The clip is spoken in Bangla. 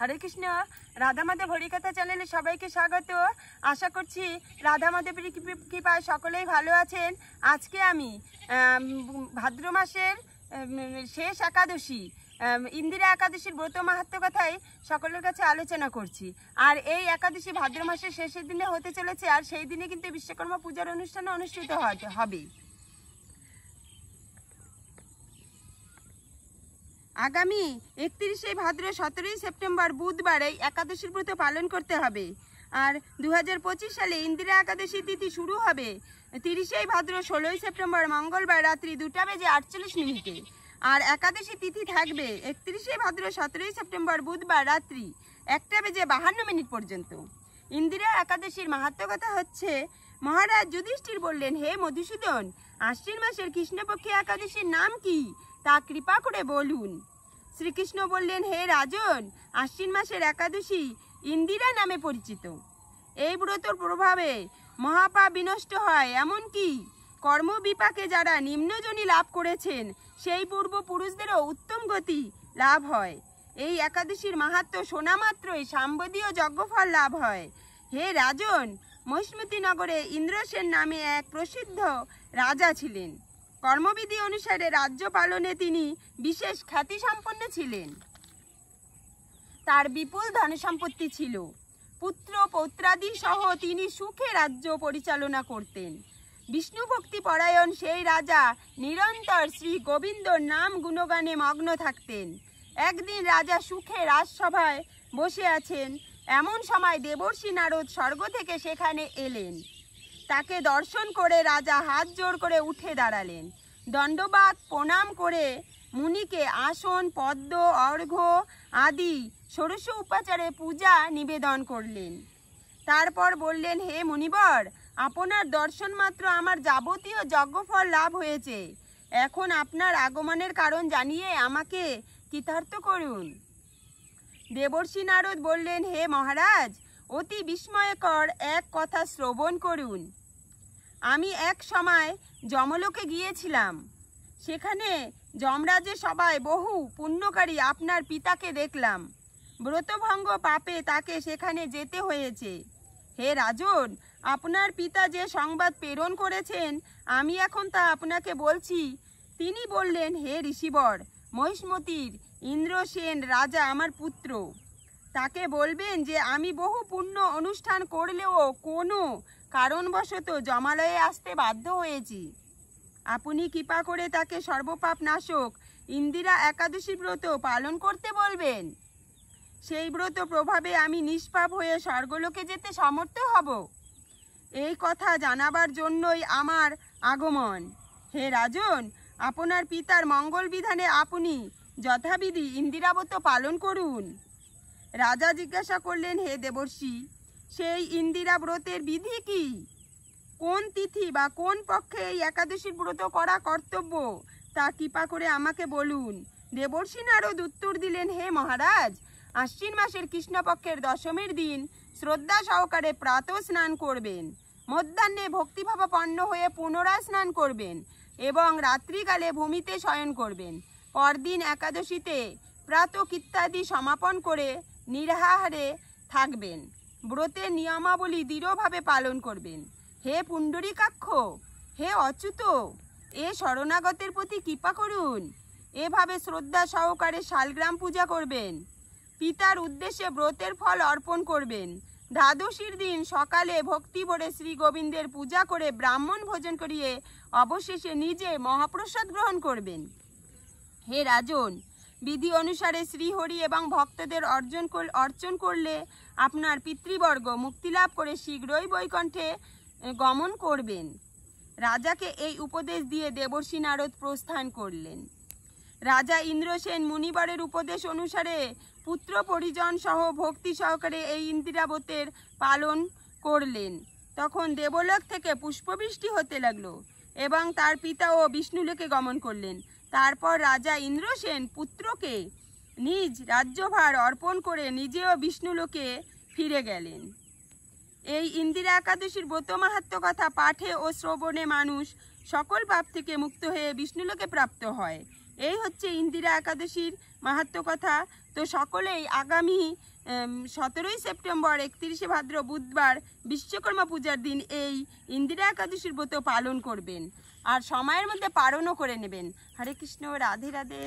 হরে কৃষ্ণ। রাধা মাধব হরিকথা চ্যানেলে সবাইকে স্বাগত। আশা করছি রাধা মাধবের কৃপায় সকলেই ভালো আছেন। আজকে আমি ভাদ্র মাসের শেষ একাদশী ইন্দিরা একাদশীর ব্রত মাহাত্ম্য কথাই সকলের কাছে আলোচনা করছি। আর এই একাদশী ভাদ্র মাসের শেষের দিনে হতে চলেছে, আর সেই দিনে কিন্তু বিশ্বকর্মা পূজার অনুষ্ঠান অনুষ্ঠিত হবে। আগামী 31শে ভাদ্র 17ই সেপ্টেম্বর বুধবার এই একাদশীর ব্রত পালন করতে হবে। আর 2025 সালে ইন্দিরা একাদশী তিথি শুরু হবে 30শে ভাদ্র 16ই সেপ্টেম্বর মঙ্গলবার রাত্রি 2:48 আর একাদশী তিথি থাকবে 31শে ভাদ্র 17ই সেপ্টেম্বর বুধবার রাত্রি 1:52 পর্যন্ত। ইন্দিরা একাদশীর মাহাত্ম্য কথা হচ্ছে, মহারাজ যুধিষ্ঠির বললেন, হে মধুসূদন, আশ্বিন মাসের কৃষ্ণপক্ষী একাদশীর নাম কি তা কৃপা করে বলুন। শ্রীকৃষ্ণ বললেন, হে রাজন, আশ্বিন মাসের একাদশী ইন্দিরা নামে পরিচিত। এই ব্রতর প্রভাবে মহাপাপ বিনষ্ট হয়, এমনকি কর্মবিপাকে যারা নিম্নজনী লাভ করেছেন সেই পূর্বপুরুষদেরও উত্তম গতি লাভ হয়। এই একাদশীর মাহাত্ম্য শোনা মাত্রই সাম্বদীয় যজ্ঞফল লাভ হয়। হে রাজন, মহিষ্মতি নগরে ইন্দ্রসেন নামে এক প্রসিদ্ধ রাজা ছিলেন। কর্মবিধি অনুসারে রাজ্য পালনে তিনি বিশেষ খ্যাতি সম্পন্ন ছিলেন। তার বিপুল ধনসম্পত্তি ছিল। পুত্র পৌত্রাদি সহ তিনি সুখে রাজ্য পরিচালনা করতেন। বিষ্ণু ভক্তি পরায়ণ সেই রাজা নিরন্তর শ্রী গোবিন্দর নাম গুণগানে মগ্ন থাকতেন। একদিন রাজা সুখে রাজসভায় বসে আছেন, এমন সময় দেবর্ষি নারদ স্বর্গ থেকে সেখানে এলেন। তাকে দর্শন করে রাজা হাত জোড় করে উঠে দাঁড়ালেন। দণ্ডবাদ প্রণাম করে মুনিকে আসন, পদ্ম, অর্ঘ্য আদি ষোড়শ উপাচারে পূজা নিবেদন করলেন। তারপর বললেন, হে মুনিবর, আপনার দর্শন মাত্র আমার যাবতীয় যজ্ঞফল লাভ হয়েছে। এখন আপনার আগমনের কারণ জানিয়ে আমাকে কৃতার্থ করুন। দেবর্ষি নারদ বললেন, হে মহারাজ, অতি বিস্ময়কর এক কথা শ্রবণ করুন। আমি এক সময় যমলোকে গিয়েছিলাম। সেখানে যমরাজের সবাই বহু পুণ্যকারী আপনার পিতাকে দেখলাম। ব্রতভঙ্গ পাপে তাকে সেখানে যেতে হয়েছে। হে রাজন, আপনার পিতা যে সংবাদ প্রেরণ করেছেন আমি এখন তা আপনাকে বলছি। তিনি বললেন, হে ঋষিবর, মহিষ্মতির ইন্দ্রসেন রাজা আমার পুত্র। তাকে বলবেন যে আমি বহু পুণ্য অনুষ্ঠান করলেও কোনো কারণবশত যমালয়ে আসতে বাধ্য হয়েছি। আপনি কৃপা করে তাকে সর্বপাপ নাশক ইন্দিরা একাদশী ব্রত পালন করতে বলবেন। সেই ব্রত প্রভাবে আমি নিষ্পাপ হয়ে স্বর্গলোকে যেতে সমর্থ হব। এই কথা জানাবার জন্যই আমার আগমন। হে রাজন, আপনার পিতার মঙ্গল বিধানে আপনি যথাবিধি ইন্দিরা ব্রত পালন করুন। রাজা জিজ্ঞাসা করলেন, হে দেবর্ষি, সেই ইন্দিরা ব্রতের বিধি কি? কোন তিথি বা কোন পক্ষে এই একাদশীর ব্রত করা কর্তব্য তা কৃপা করে আমাকে বলুন। দেবর্ষি নারদ উত্তর দিলেন, হে মহারাজ, আশ্বিন মাসের কৃষ্ণপক্ষের দশমীর দিন শ্রদ্ধা সহকারে প্রাতঃ স্নান করবেন, মধ্যাহ্নে ভক্তিভাবাপন্ন হয়ে পুনরায় স্নান করবেন এবং রাত্রিকালে ভূমিতে শয়ন করবেন। পরদিন একাদশীতে প্রাতঃকৃত্যাদি সমাপন করে নিরাহারে থাকবেন। ব্রতের নিয়মাবলী দৃঢ়ভাবে পালন করবেন। হে পুণ্ডরীকাক্ষ, হে অচ্যুত, এ শরণাগতের প্রতি কৃপা করুন। এভাবে শ্রদ্ধা সহকারে শালগ্রাম পূজা করবেন। পিতার উদ্দেশ্যে ব্রতের ফল অর্পণ করবেন। দ্বাদশীর দিন সকালে ভক্তি ভরে শ্রী গোবিন্দের পূজা করে ব্রাহ্মণ ভোজন করিয়ে অবশেষে নিজে মহাপ্রসাদ গ্রহণ করবেন। হে রাজন, বিধি অনুসারে শ্রীহরি এবং ভক্তদের অর্চন করলে আপনার পিতৃবর্গ মুক্তিলাভ করে শীঘ্রই বৈকুণ্ঠে গমন করবেন। রাজাকে এই উপদেশ দিয়ে দেবর্ষি নারদ প্রস্থান করলেন। রাজা ইন্দ্রসেন মুনিবরের উপদেশ অনুসারে পুত্র পরিজন সহ ভক্তি সহকারে এই ইন্দিরা ব্রতের পালন করলেন। তখন দেবলোক থেকে পুষ্পবৃষ্টি হতে লাগলো এবং তার পিতাও বিষ্ণুলোকে গমন করলেন। তারপর রাজা ইন্দ্রসেন পুত্রকে নিজ রাজ্যভার অর্পণ করে নিজেও বিষ্ণুলোকে ফিরে গেলেন। এই ইন্দিরা একাদশীর ব্রত মাহাত্ম্য কথা পাঠে ও শ্রবণে মানুষ সকল পাপ থেকে মুক্ত হয়ে বিষ্ণুলোকে প্রাপ্ত হয়। এই হচ্ছে ইন্দিরা একাদশীর মাহাত্ম্য কথা। তো সকলেই আগামী 17ই সেপ্টেম্বর 31শে ভাদ্র বুধবার বিশ্বকর্মা পূজার দিন এই ইন্দিরা একাদশীর ব্রত পালন করবেন আর সময়ের মধ্যে পালনও করে নেবেন। হরে কৃষ্ণ, রাধে রাধে।